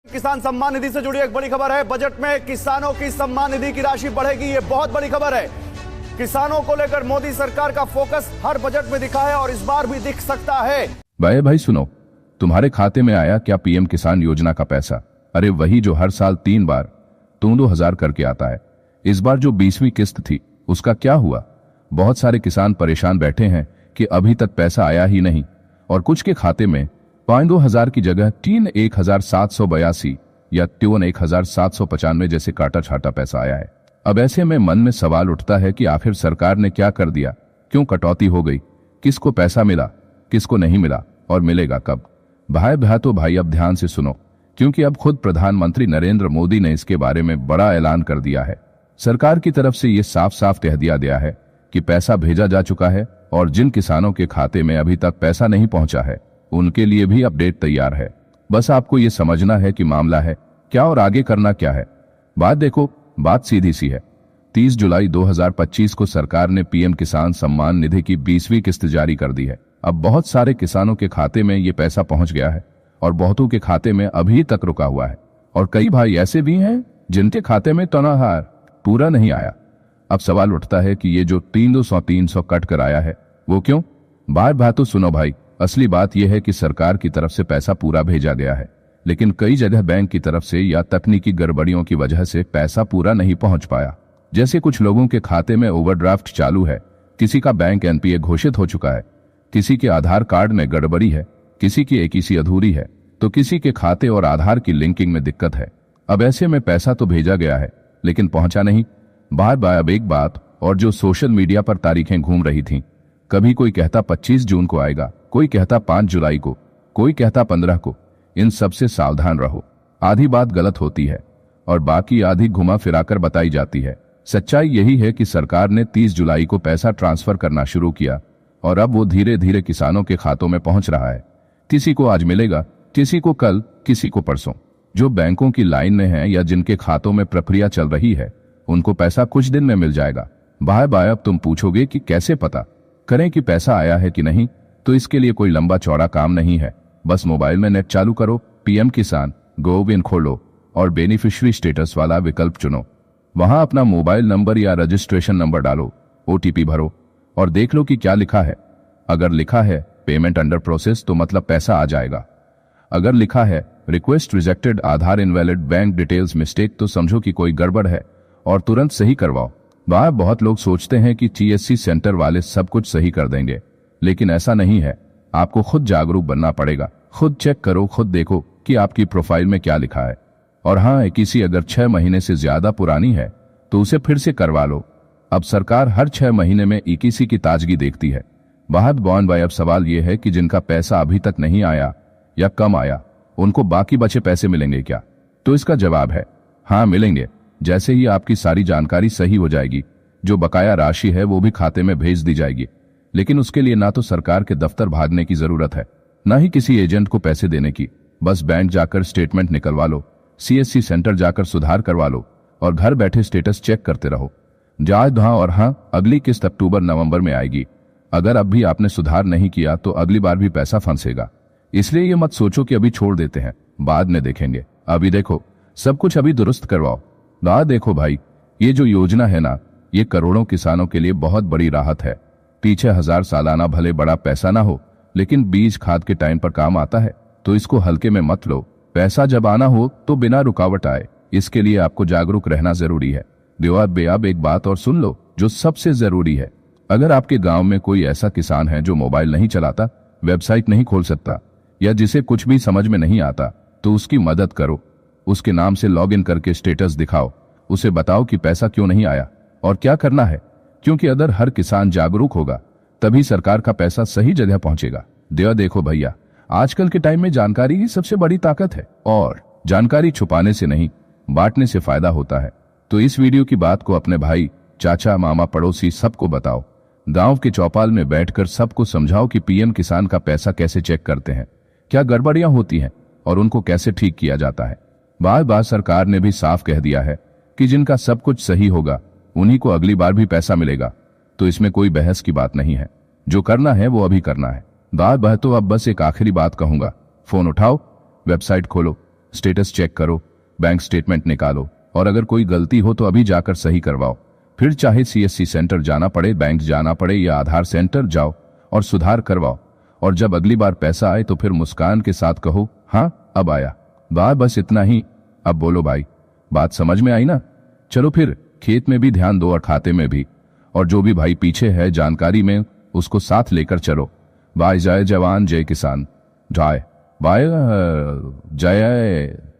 किसान सम्मान निधि से जुड़ी एक बड़ी खबर है। बजट में किसानों की सम्मान निधि की राशि बढ़ेगी, ये बहुत बड़ी खबर है। किसानों को लेकर मोदी सरकार का फोकस हर बजट में दिखा है और इस बार भी दिख सकता है। भाई सुनो, तुम्हारे खाते में आया क्या पीएम किसान योजना का पैसा? अरे वही जो हर साल 3 बार 2,000 करके आता है। इस बार जो 20वीं किस्त थी उसका क्या हुआ? बहुत सारे किसान परेशान बैठे हैं कि अभी तक पैसा आया ही नहीं, और कुछ के खाते में 2,000 की जगह 1,782 या 1,795 जैसे काटा छाटा पैसा आया है। अब ऐसे में मन में सवाल उठता है कि आखिर सरकार ने क्या कर दिया? क्यों कटौती हो गई? किसको पैसा मिला, किसको नहीं मिला और मिलेगा कब? भाई अब ध्यान से सुनो, क्योंकि अब खुद प्रधानमंत्री नरेंद्र मोदी ने इसके बारे में बड़ा ऐलान कर दिया है। सरकार की तरफ से यह साफ साफ कह दिया गया है कि पैसा भेजा जा चुका है और जिन किसानों के खाते में अभी तक पैसा नहीं पहुंचा है उनके लिए भी अपडेट तैयार है। बस आपको यह समझना है कि मामला है क्या और आगे करना क्या है। बात सीधी सी है। 30 जुलाई 2025 को सरकार ने पीएम किसान सम्मान निधि की 20वीं किस्त जारी कर दी है। अब बहुत सारे किसानों के खाते में ये पैसा पहुंच गया है और बहुतों के खाते में अभी तक रुका हुआ है, और कई भाई ऐसे भी हैं जिनके खाते में तनख्वाह पूरा नहीं आया। अब सवाल उठता है कि ये जो 300 कट कर आया है वो क्यों? बात तो सुनो भाई, असली बात यह है कि सरकार की तरफ से पैसा पूरा भेजा गया है, लेकिन कई जगह बैंक की तरफ से या तकनीकी गड़बड़ियों की वजह से पैसा पूरा नहीं पहुंच पाया। जैसे कुछ लोगों के खाते में ओवरड्राफ्ट चालू है, किसी का बैंक एनपीए घोषित हो चुका है, किसी के आधार कार्ड में गड़बड़ी है, किसी की एकीसी अधूरी है, तो किसी के खाते और आधार की लिंकिंग में दिक्कत है। अब ऐसे में पैसा तो भेजा गया है लेकिन पहुंचा नहीं। अब एक बात और जो सोशल मीडिया पर तारीखें घूम रही थीं, कभी कोई कहता 25 जून को आएगा, कोई कहता 5 जुलाई को, कोई कहता 15 को। इन सब से सावधान रहो। आधी बात गलत होती है और बाकी आधी घुमा फिराकर बताई जाती है। सच्चाई यही है कि सरकार ने 30 जुलाई को पैसा ट्रांसफर करना शुरू किया और अब वो धीरे धीरे किसानों के खातों में पहुंच रहा है। किसी को आज मिलेगा, किसी को कल, किसी को परसों। जो बैंकों की लाइन में है या जिनके खातों में प्रक्रिया चल रही है उनको पैसा कुछ दिन में मिल जाएगा। अब तुम पूछोगे कि कैसे पता करें कि पैसा आया है कि नहीं? तो इसके लिए कोई लंबा चौड़ा काम नहीं है। बस मोबाइल में नेट चालू करो, पीएम किसान गोविन खोलो और बेनिफिशियरी स्टेटस वाला विकल्प चुनो। वहां अपना मोबाइल नंबर या रजिस्ट्रेशन नंबर डालो, ओटीपी भरो और देख लो कि क्या लिखा है। अगर लिखा है पेमेंट अंडर प्रोसेस तो मतलब पैसा आ जाएगा। अगर लिखा है रिक्वेस्ट रिजेक्टेड, आधार इनवैलिड, बैंक डिटेल्स मिस्टेक, तो समझो कि कोई गड़बड़ है और तुरंत सही करवाओ। बहुत लोग सोचते हैं कि टीएससी सेंटर वाले सब कुछ सही कर देंगे, लेकिन ऐसा नहीं है। आपको खुद जागरूक बनना पड़ेगा। खुद चेक करो, खुद देखो कि आपकी प्रोफाइल में क्या लिखा है। और हाँ, किसी अगर 6 महीने से ज्यादा पुरानी है तो उसे फिर से करवा लो। अब सरकार हर 6 महीने में इक्कीसी की ताजगी देखती है। अब सवाल यह है कि जिनका पैसा अभी तक नहीं आया या कम आया उनको बाकी बचे पैसे मिलेंगे क्या? तो इसका जवाब है हाँ, मिलेंगे। जैसे ही आपकी सारी जानकारी सही हो जाएगी, जो बकाया राशि है वो भी खाते में भेज दी जाएगी। लेकिन उसके लिए ना तो सरकार के दफ्तर भागने की जरूरत है, ना ही किसी एजेंट को पैसे देने की। बस बैंक जाकर स्टेटमेंट निकलवा लो, सीएससी सेंटर जाकर सुधार करवा लो और घर बैठे स्टेटस चेक करते रहो। और हाँ, अगली किस्त अक्टूबर-नवंबर में आएगी। अगर अब भी आपने सुधार नहीं किया तो अगली बार भी पैसा फंसेगा। इसलिए ये मत सोचो कि अभी छोड़ देते हैं, बाद में देखेंगे। अभी देखो, सब कुछ अभी दुरुस्त करवाओ। देखो भाई, ये जो योजना है ना, ये करोड़ों किसानों के लिए बहुत बड़ी राहत है। पीछे 1000 सालाना भले बड़ा पैसा ना हो, लेकिन बीज खाद के टाइम पर काम आता है, तो इसको हल्के में मत लो। पैसा जब आना हो तो बिना रुकावट आए, इसके लिए आपको जागरूक रहना जरूरी है। अब एक बात और सुन लो जो सबसे जरूरी है। अगर आपके गांव में कोई ऐसा किसान है जो मोबाइल नहीं चलाता, वेबसाइट नहीं खोल सकता या जिसे कुछ भी समझ में नहीं आता, तो उसकी मदद करो। उसके नाम से लॉगिन करके स्टेटस दिखाओ, उसे बताओ कि पैसा क्यों नहीं आया और क्या करना है। क्योंकि अगर हर किसान जागरूक होगा तभी सरकार का पैसा सही जगह पहुंचेगा। देखो भैया, आजकल के टाइम में जानकारी ही सबसे बड़ी ताकत है और जानकारी छुपाने से नहीं, बांटने से फायदा होता है। तो इस वीडियो की बात को अपने भाई, चाचा, मामा, पड़ोसी सबको बताओ। गांव के चौपाल में बैठकर सबको समझाओ कि पीएम किसान का पैसा कैसे चेक करते हैं, क्या गड़बड़ियां होती हैं और उनको कैसे ठीक किया जाता है। बार सरकार ने भी साफ कह दिया है कि जिनका सब कुछ सही होगा उन्हीं को अगली बार भी पैसा मिलेगा। तो इसमें कोई बहस की बात नहीं है। जो करना है वो अभी करना है। तो अब बस एक आखिरी बात कहूंगा, फोन उठाओ, वेबसाइट खोलो, स्टेटस चेक करो, बैंक स्टेटमेंट निकालो, और अगर कोई गलती हो तो अभी जाकर सही करवाओ। फिर चाहे सीएससी सेंटर जाना पड़े, बैंक जाना पड़े या आधार सेंटर जाओ और सुधार करवाओ। और जब अगली बार पैसा आए तो फिर मुस्कान के साथ कहो, हाँ अब आया। वाह, बस इतना ही। अब बोलो भाई, बात समझ में आई ना? चलो फिर खेत में भी ध्यान दो और खाते में भी। और जो भी भाई पीछे है जानकारी में, उसको साथ लेकर चलो। बाय, जय जवान जय किसान। जय बाय, जय